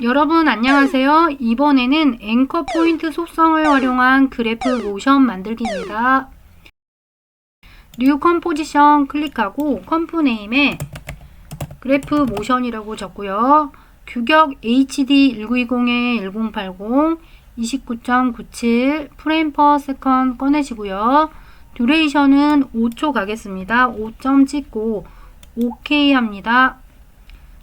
여러분 안녕하세요. 이번에는 앵커 포인트 속성을 활용한 그래프 모션 만들기입니다. 뉴 컴포지션 클릭하고 컴포네임에 그래프 모션이라고 적고요. 규격 HD 1920에 1080 29.97 프레임 퍼 세컨 꺼내시고요. 듀레이션은 5초 가겠습니다. 5점 찍고 OK 합니다.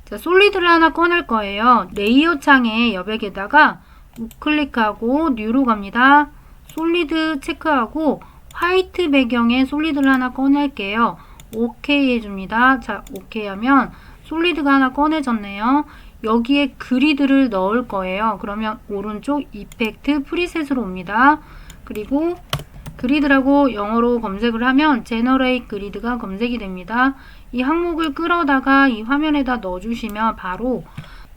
자, 솔리드를 하나 꺼낼 거예요. 레이어 창의 여백에다가 우클릭하고 뉴로 갑니다. 솔리드 체크하고 화이트 배경에 솔리드를 하나 꺼낼게요. OK 해줍니다. 자, OK 하면 솔리드가 하나 꺼내졌네요. 여기에 그리드를 넣을 거예요. 그러면 오른쪽 이펙트 프리셋으로 옵니다. 그리고 그리드라고 영어로 검색을 하면 제너레이트 그리드가 검색이 됩니다. 이 항목을 끌어다가 이 화면에다 넣어주시면 바로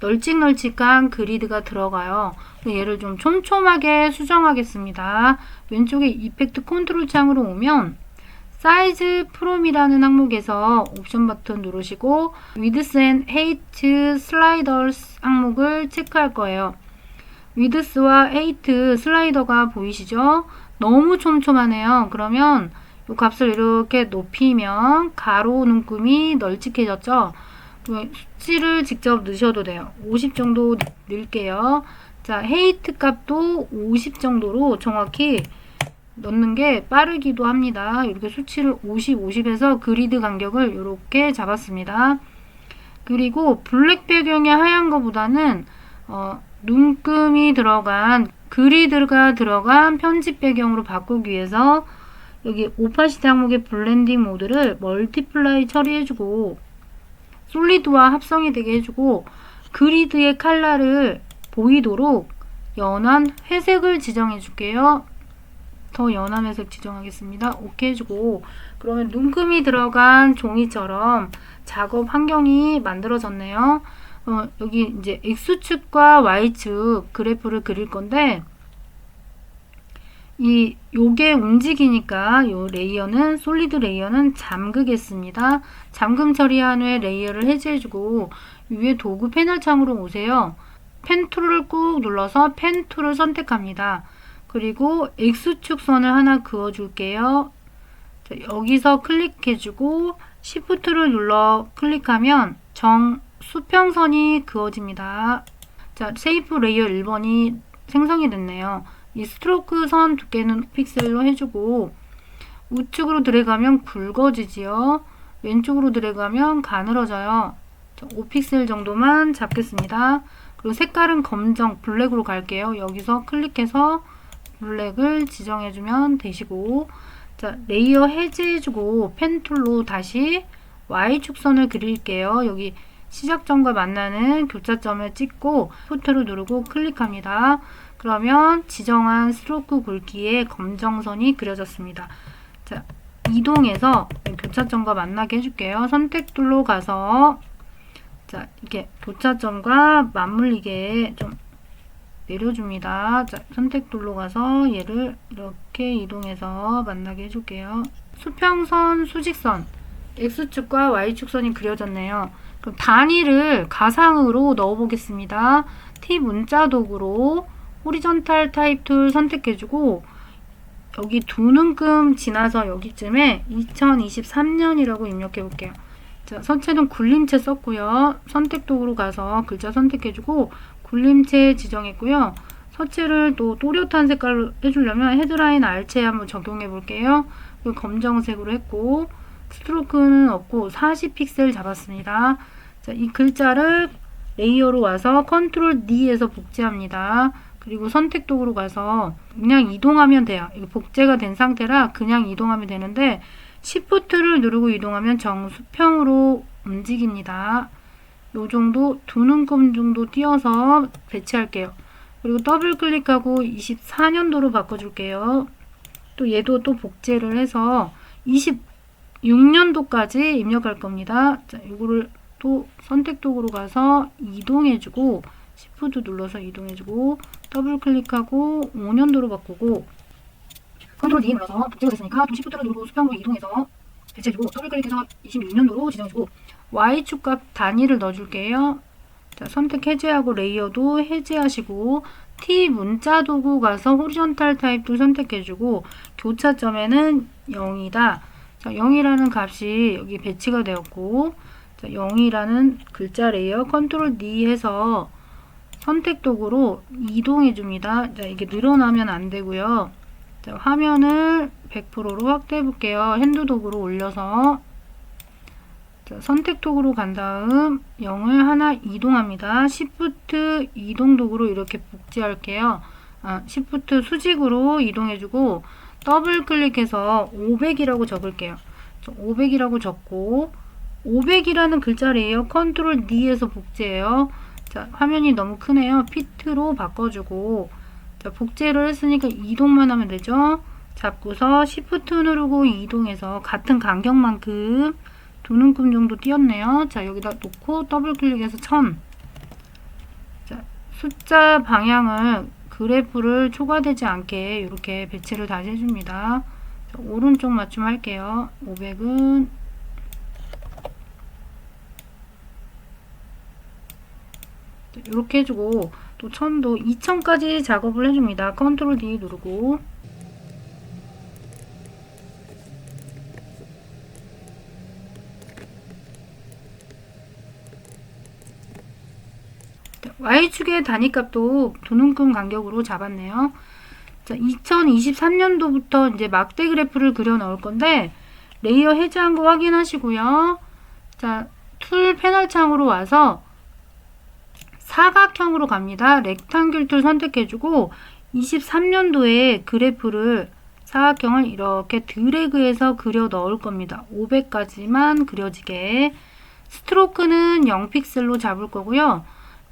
널찍널찍한 그리드가 들어가요. 얘를 좀 촘촘하게 수정하겠습니다. 왼쪽에 이펙트 컨트롤 창으로 오면 사이즈 프롬이라는 항목에서 옵션 버튼 누르시고 Width and Height Sliders 항목을 체크할 거예요. 위드스와 헤이트 슬라이더가 보이시죠? 너무 촘촘하네요. 그러면 이 값을 이렇게 높이면 가로 눈금이 널찍해졌죠? 수치를 직접 넣으셔도 돼요. 50 정도 넣을게요. 자, 헤이트 값도 50 정도로 정확히 넣는 게 빠르기도 합니다. 이렇게 수치를 50, 50에서 그리드 간격을 이렇게 잡았습니다. 그리고 블랙 배경의 하얀 거보다는 눈금이 들어간 그리드가 들어간 편집 배경으로 바꾸기 위해서 여기 오파시티 항목의 블렌딩 모드를 멀티플라이 처리해주고 솔리드와 합성이 되게 해주고 그리드의 컬러를 보이도록 연한 회색을 지정해 줄게요. 더 연한 회색 지정하겠습니다. OK 해주고 그러면 눈금이 들어간 종이처럼 작업 환경이 만들어졌네요. 여기 이제 X축과 Y축 그래프를 그릴 건데 요게 움직이니까 요 레이어는 솔리드 레이어는 잠그겠습니다. 잠금 처리한 후에 레이어를 해제해주고 위에 도구 패널 창으로 오세요. 펜 툴을 꾹 눌러서 펜 툴을 선택합니다. 그리고 X축 선을 하나 그어줄게요. 자, 여기서 클릭해주고 Shift를 눌러 클릭하면 수평선이 그어집니다. 자, 쉐이프 레이어 1번이 생성이 됐네요. 이 스트로크 선 두께는 픽셀로 해주고 우측으로 드래그하면 굵어지지요. 왼쪽으로 드래그하면 가늘어져요. 5픽셀 정도만 잡겠습니다. 그리고 색깔은 검정, 블랙으로 갈게요. 여기서 클릭해서 블랙을 지정해주면 되시고 자, 레이어 해제해주고 펜 툴로 다시 Y축선을 그릴게요. 여기 시작점과 만나는 교차점을 찍고 포트를 누르고 클릭합니다. 그러면 지정한 스트로크 굵기의 검정선이 그려졌습니다. 자, 이동해서 교차점과 만나게 해줄게요. 선택 툴로 가서 자, 이렇게 교차점과 맞물리게 좀 내려줍니다. 자, 선택 툴로 가서 얘를 이렇게 이동해서 만나게 해줄게요. 수평선, 수직선, X축과 Y축선이 그려졌네요. 그럼 단위를 가상으로 넣어 보겠습니다. T 문자 도구로 호리존탈 타입 툴 선택해주고 여기 두 눈금 지나서 여기쯤에 2023년이라고 입력해 볼게요. 자, 선체는 굴림체 썼고요. 선택 도구로 가서 글자 선택해주고 굴림체 지정했고요. 서체를 또 또렷한 색깔로 해주려면 헤드라인 알체 한번 적용해 볼게요. 검정색으로 했고 스트로크는 없고 40픽셀 잡았습니다. 자, 이 글자를 레이어로 와서 컨트롤 D에서 복제합니다. 그리고 선택 도구로 가서 그냥 이동하면 돼요. 이거 복제가 된 상태라 그냥 이동하면 되는데 Shift를 누르고 이동하면 정수평으로 움직입니다. 요 정도 두 눈금 정도 띄어서 배치할게요. 그리고 더블 클릭하고 24년도로 바꿔줄게요. 또 얘도 또 복제를 해서 26년도까지 입력할 겁니다. 자, 이거를 또 선택 도구로 가서 이동해주고 Shift 눌러서 이동해주고 더블 클릭하고 5년도로 바꾸고 컨트롤 D 눌러서 복제가 됐으니까 또 Shift를 누르고 수평으로 이동해서 배치해주고 더블 클릭해서 26년도로 지정해주고 Y축 값 단위를 넣어줄게요. 자, 선택 해제하고 레이어도 해제하시고 T 문자 도구 가서 호리존탈 타입도 선택해주고 교차점에는 0이다. 자, 0이라는 값이 여기 배치가 되었고, 자, 0이라는 글자 레이어 컨트롤 D 해서 선택 도구로 이동해 줍니다. 자, 이게 늘어나면 안 되고요. 자, 화면을 100%로 확대해 볼게요. 핸드 도구로 올려서 자, 선택 도구로 간 다음 0을 하나 이동합니다. Shift 이동 도구로 이렇게 복제할게요. Shift 수직으로 이동해주고 더블 클릭해서 500이라고 적을게요. 500이라고 적고 500이라는 글자 레이어 컨트롤 D에서 복제해요. 자, 화면이 너무 크네요. 피트로 바꿔주고 자, 복제를 했으니까 이동만 하면 되죠. 잡고서 Shift 누르고 이동해서 같은 간격만큼 두 눈금 정도 띄었네요. 자, 여기다 놓고 더블 클릭해서 1000. 자, 숫자 방향을 그래프를 초과되지 않게 이렇게 배치를 다시 해줍니다. 자, 오른쪽 맞춤 할게요. 500은 이렇게 해주고 또 1000도 2000까지 작업을 해줍니다. 컨트롤 D 누르고 Y축의 단위값도 두 눈금 간격으로 잡았네요. 자, 2023년도부터 이제 막대 그래프를 그려 넣을 건데 레이어 해제한 거 확인하시고요. 자, 툴 패널 창으로 와서 사각형으로 갑니다. 렉탱귤 툴 선택해주고 23년도에 그래프를 사각형을 이렇게 드래그해서 그려 넣을 겁니다. 500까지만 그려지게. 스트로크는 0픽셀로 잡을 거고요.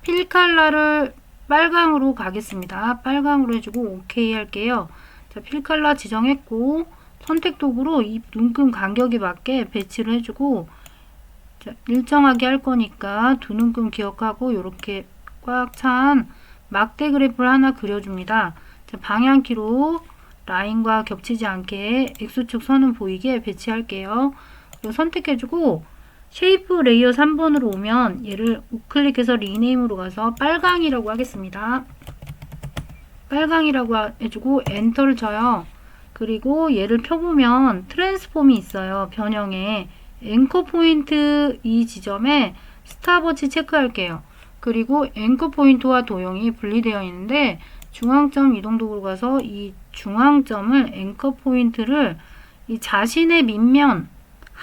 필 컬러를 빨강으로 가겠습니다. 빨강으로 해주고 OK 할게요. 자, 필 컬러 지정했고 선택 도구로 이 눈금 간격에 맞게 배치를 해주고 자, 일정하게 할 거니까 두 눈금 기억하고 이렇게 꽉 찬 막대 그래프를 하나 그려줍니다. 자, 방향키로 라인과 겹치지 않게 X축 선은 보이게 배치할게요. 그리고 선택해주고 쉐이프 레이어 3번으로 오면 얘를 우클릭해서 리네임으로 가서 빨강이라고 하겠습니다. 빨강이라고 해주고 엔터를 쳐요. 그리고 얘를 펴보면 트랜스폼이 있어요. 변형에 앵커 포인트 이 지점에 스탑워치 체크할게요. 그리고 앵커 포인트와 도형이 분리되어 있는데 중앙점 이동도구로 가서 이 중앙점을 앵커 포인트를 이 자신의 밑면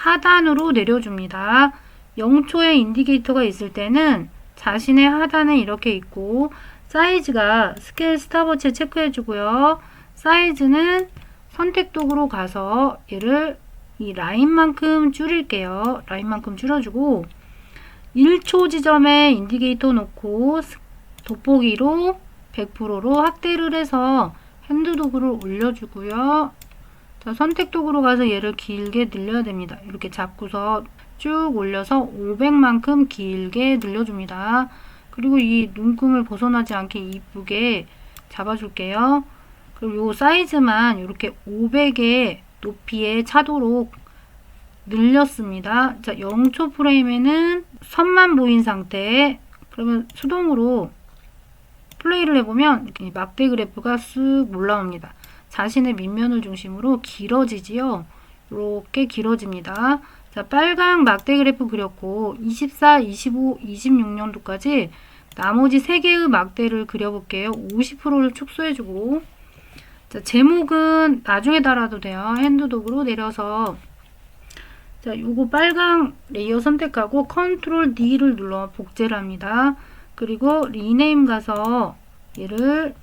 하단으로 내려줍니다. 0초의 인디케이터가 있을 때는 자신의 하단에 이렇게 있고 사이즈가 스케일 스탑워치에 체크해주고요. 사이즈는 선택 도구로 가서 얘를 이 라인만큼 줄일게요. 라인만큼 줄여주고 1초 지점에 인디케이터 놓고 돋보기로 100%로 확대를 해서 핸드 도구를 올려주고요. 자, 선택 도구로 가서 얘를 길게 늘려야 됩니다. 이렇게 잡고서 쭉 올려서 500만큼 길게 늘려줍니다. 그리고 이 눈금을 벗어나지 않게 이쁘게 잡아줄게요. 그리고 요 사이즈만 이렇게 500의 높이에 차도록 늘렸습니다. 자, 0초 프레임에는 선만 보인 상태. 그러면 수동으로 플레이를 해보면 이렇게 막대 그래프가 쓱 올라옵니다. 자신의 밑면을 중심으로 길어지지요. 이렇게 길어집니다. 자, 빨강 막대 그래프 그렸고 24, 25, 26년도까지 나머지 3개의 막대를 그려볼게요. 50%를 축소해주고 자, 제목은 나중에 달아도 돼요. 핸드 도구로 내려서 자, 요거 빨강 레이어 선택하고 컨트롤 D를 눌러 복제를 합니다. 그리고 리네임 가서 얘를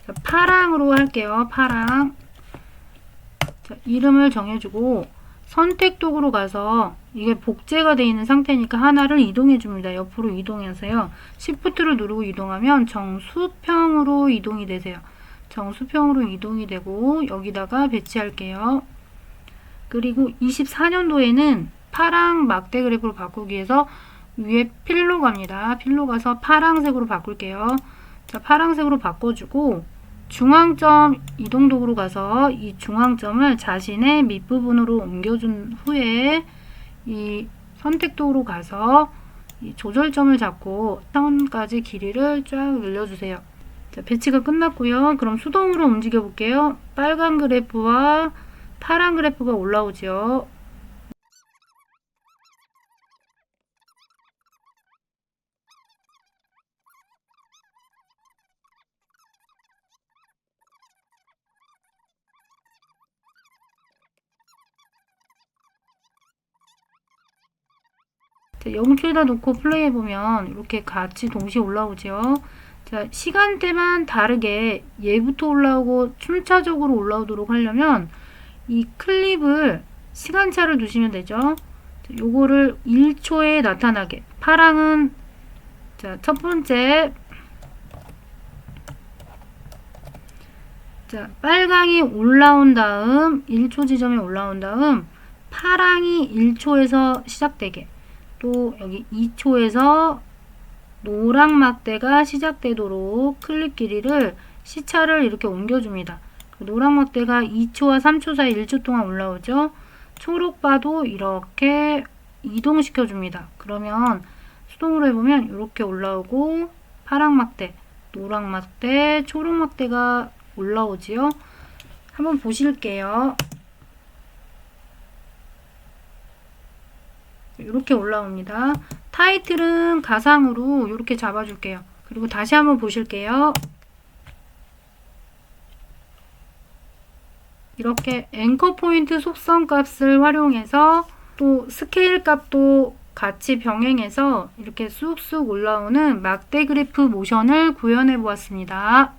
자, 파랑으로 할게요. 파랑. 자, 이름을 정해주고 선택 도구로 가서 이게 복제가 되어 있는 상태니까 하나를 이동해 줍니다. 옆으로 이동해서요. Shift를 누르고 이동하면 정수평으로 이동이 되세요. 정수평으로 이동이 되고 여기다가 배치할게요. 그리고 24년도에는 파랑 막대 그래프로 바꾸기 위해서 위에 필로 갑니다. 필로 가서 파랑색으로 바꿀게요. 자, 파랑색으로 바꿔주고 중앙점 이동 도구로 가서 이 중앙점을 자신의 밑부분으로 옮겨준 후에 이 선택 도구로 가서 이 조절점을 잡고 선까지 길이를 쫙 늘려주세요. 자, 배치가 끝났고요. 그럼 수동으로 움직여 볼게요. 빨간 그래프와 파란 그래프가 올라오죠. 자, 0초에다 놓고 플레이해 보면 이렇게 같이 동시에 올라오죠. 자, 시간대만 다르게 얘부터 올라오고 순차적으로 올라오도록 하려면 이 클립을 시간차를 두시면 되죠. 자, 요거를 1초에 나타나게. 파랑은 자, 첫 번째, 자, 빨강이 올라온 다음 1초 지점에 올라온 다음 파랑이 1초에서 시작되게, 또 여기 2초에서 노랑 막대가 시작되도록 클립 길이를 시차를 이렇게 옮겨줍니다. 노랑 막대가 2초와 3초 사이 1초 동안 올라오죠. 초록바도 이렇게 이동시켜 줍니다. 그러면 수동으로 해보면 이렇게 올라오고 파랑 막대, 노랑 막대, 초록 막대가 올라오지요. 한번 보실게요. 이렇게 올라옵니다. 타이틀은 가상으로 이렇게 잡아줄게요. 그리고 다시 한번 보실게요. 이렇게 앵커 포인트 속성 값을 활용해서 또 스케일 값도 같이 병행해서 이렇게 쑥쑥 올라오는 막대 그래프 모션을 구현해 보았습니다.